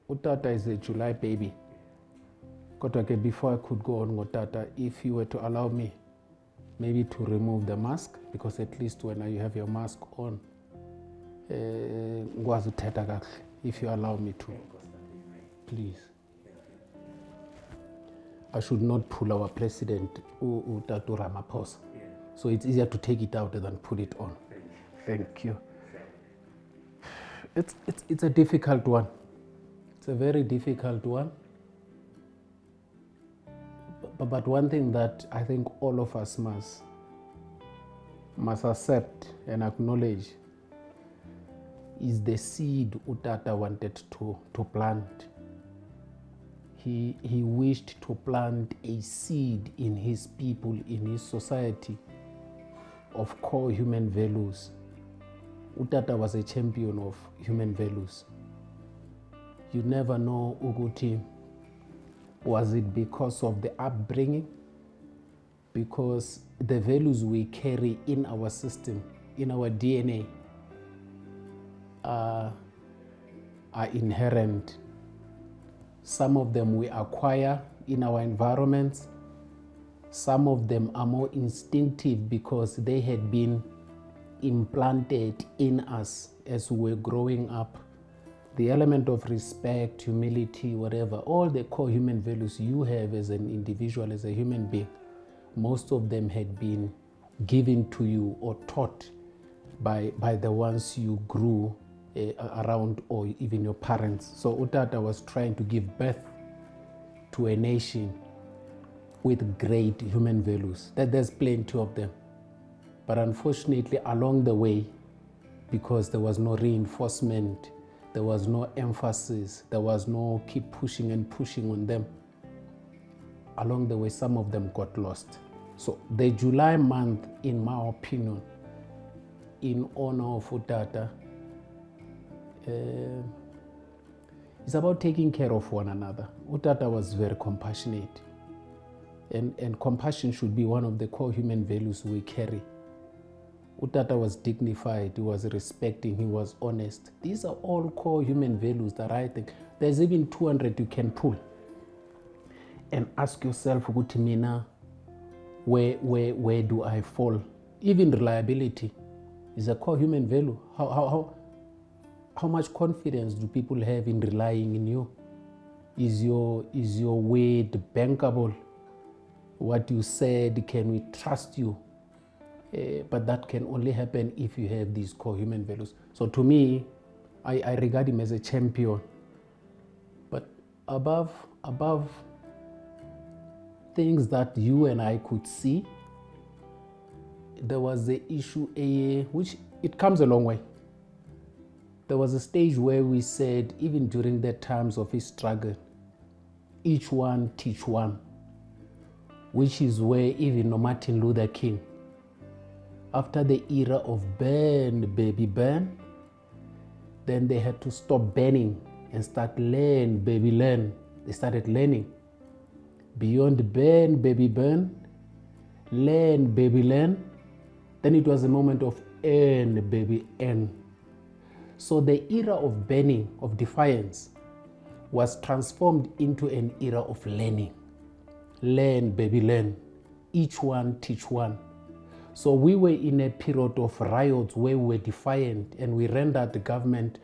uTata is a July baby. Kodwa ke before I could go on uTata, if you were to allow me maybe to remove the mask, because at least when you have your mask on, ngikwazi uthetha kahle, if you allow me to, please. I should not pull our president, uTata Ramaphosa. So it's easier to take it out than put it on. Thank you. It's a difficult one. It's a very difficult one. But one thing that I think all of us must accept and acknowledge is the seed uTata wanted to plant. He wished to plant a seed in his people, in his society, of core human values. uTata was a champion of human values. You never know, Uguti, was it because of the upbringing? Because the values we carry in our system, in our DNA, are inherent. Some of them we acquire in our environments. Some of them are more instinctive because they had been implanted in us as we were growing up. The element of respect, humility, whatever, all the core human values you have as an individual, as a human being, most of them had been given to you or taught by the ones you grew around, or even your parents. So uTata was trying to give birth to a nation with great human values. That there's plenty of them. But unfortunately, along the way, because there was no reinforcement, there was no emphasis, there was no keep pushing and pushing on them, along the way, some of them got lost. So the July month, in my opinion, in honor of uTata, it's about taking care of one another. uTata was very compassionate. And compassion should be one of the core human values we carry. uTata was dignified, he was respecting, he was honest. These are all core human values that I think there's even 200 you can pull. And ask yourself, Mina, where do I fall? Even reliability is a core human value. How much confidence do people have in relying in you? Is your word bankable? What you said, can we trust you? But that can only happen if you have these core human values. So to me, I regard him as a champion. But above things that you and I could see, there was the issue, which it comes a long way. There was a stage where we said, even during the times of his struggle, each one teach one, which is where even Martin Luther King, after the era of burn, baby burn, then they had to stop burning and start learn, baby learn. They started learning. Beyond burn, baby burn, learn, baby learn. Then it was a moment of earn, baby earn. So the era of burning, of defiance, was transformed into an era of learning. Learn, baby, learn. Each one teach one. So we were in a period of riots where we were defiant and we rendered the government,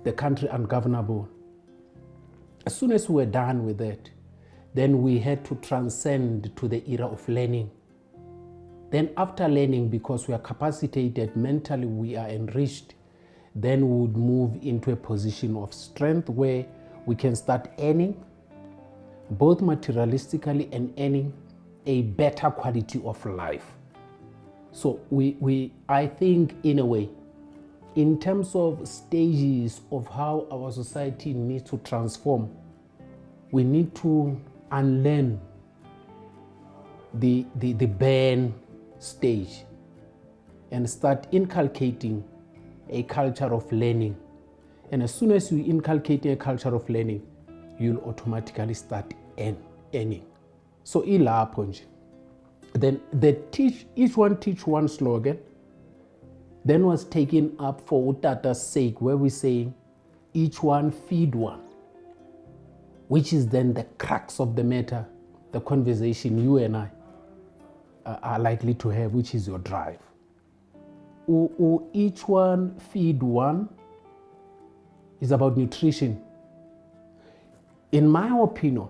the country, ungovernable. As soon as we were done with that, then we had to transcend to the era of learning. Then after learning, because we are capacitated mentally, we are enriched, then we would move into a position of strength where we can start earning, both materialistically and earning a better quality of life. So I think, in a way, in terms of stages of how our society needs to transform, we need to unlearn the burn stage and start inculcating a culture of learning. And as soon as you inculcate a culture of learning, you'll automatically start earning. So ilapho nje. Then each one teach one slogan then was taken up for uTata's sake, where we say each one feed one. which is then the crux of the matter, the conversation you and I are likely to have, which is your drive. Each one feed one is about nutrition. In my opinion,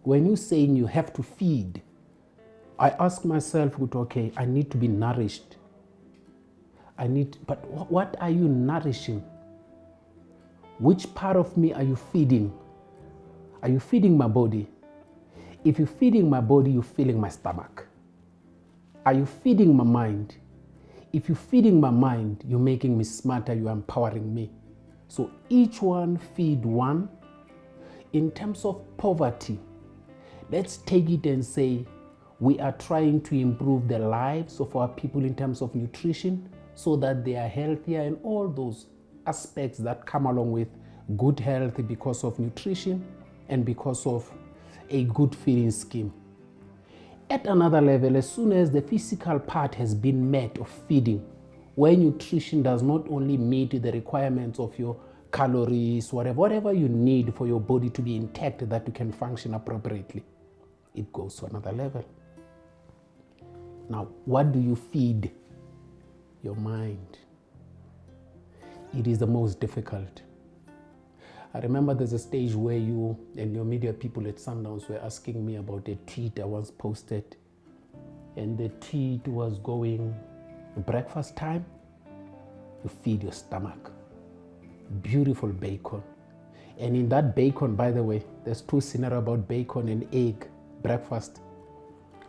when you're saying you have to feed, I ask myself, okay, I need to be nourished. But what are you nourishing? Which part of me are you feeding? Are you feeding my body? If you're feeding my body, you're filling my stomach. Are you feeding my mind? If you're feeding my mind, you're making me smarter, you're empowering me. So each one feed one. In terms of poverty, let's take it and say we are trying to improve the lives of our people in terms of nutrition so that they are healthier and all those aspects that come along with good health because of nutrition and because of a good feeding scheme. At another level, as soon as the physical part has been met of feeding, where nutrition does not only meet the requirements of your calories, whatever you need for your body to be intact, that you can function appropriately, it goes to another level. Now, what do you feed your mind? It is the most difficult. I remember there's a stage where you and your media people at Sundowns were asking me about a tweet I once posted. And the tweet was going, breakfast time, you feed your stomach. Beautiful bacon. And in that bacon, by the way, there's two scenarios about bacon and egg breakfast,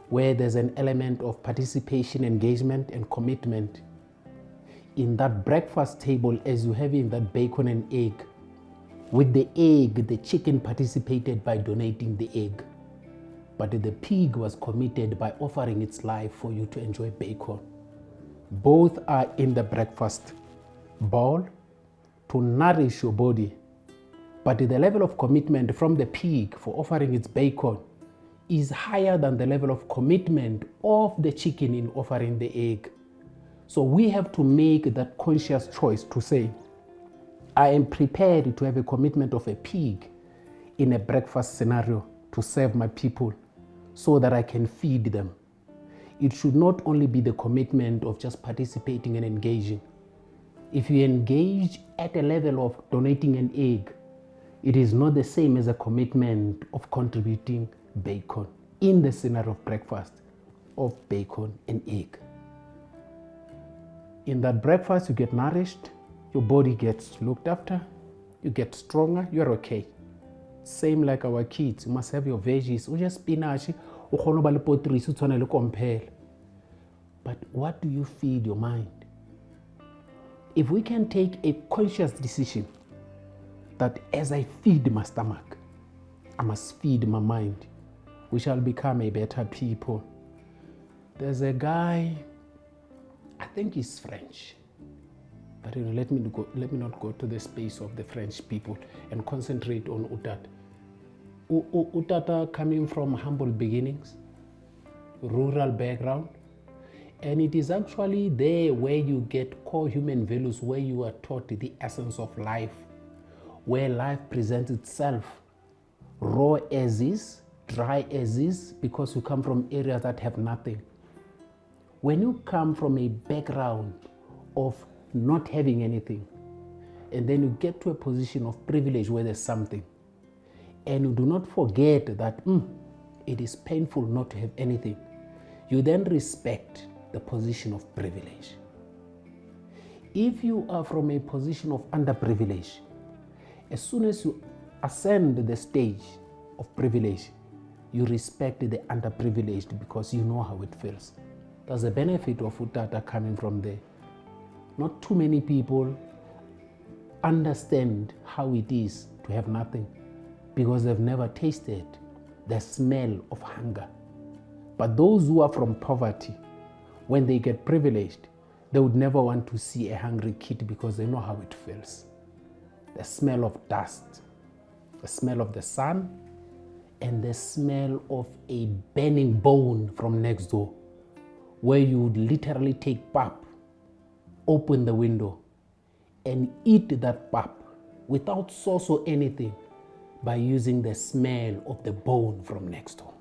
where there's an element of participation, engagement, and commitment. In that breakfast table, as you have in that bacon and egg, with the egg, the chicken participated by donating the egg. But the pig was committed by offering its life for you to enjoy bacon. Both are in the breakfast bowl to nourish your body. But the level of commitment from the pig for offering its bacon is higher than the level of commitment of the chicken in offering the egg. So we have to make that conscious choice to say, I am prepared to have a commitment of a pig in a breakfast scenario to serve my people so that I can feed them. It should not only be the commitment of just participating and engaging. If you engage at a level of donating an egg, it is not the same as a commitment of contributing bacon in the scenario of breakfast of bacon and egg. In that breakfast, you get nourished, your body gets looked after, you get stronger, you're okay. Same like our kids, you must have your veggies, just spinach, but what do you feed your mind? If we can take a conscious decision that as I feed my stomach, I must feed my mind, we shall become a better people. There's a guy, I think he's French, but let me not go to the space of the French people and concentrate on uTata. uTata coming from humble beginnings, rural background, and it is actually there where you get core human values, where you are taught the essence of life, where life presents itself raw as is, dry as is, because you come from areas that have nothing. When you come from a background of not having anything, and then you get to a position of privilege where there's something, and you do not forget that it is painful not to have anything, you then respect the position of privilege. If you are from a position of underprivilege, as soon as you ascend the stage of privilege, you respect the underprivileged because you know how it feels. There's a benefit of uTata coming from there. Not too many people understand how it is to have nothing because they've never tasted the smell of hunger. But those who are from poverty, when they get privileged, they would never want to see a hungry kid because they know how it feels. The smell of dust, the smell of the sun, and the smell of a burning bone from next door, where you would literally take pap, open the window, and eat that pap without sauce or anything, by using the smell of the bone from next door.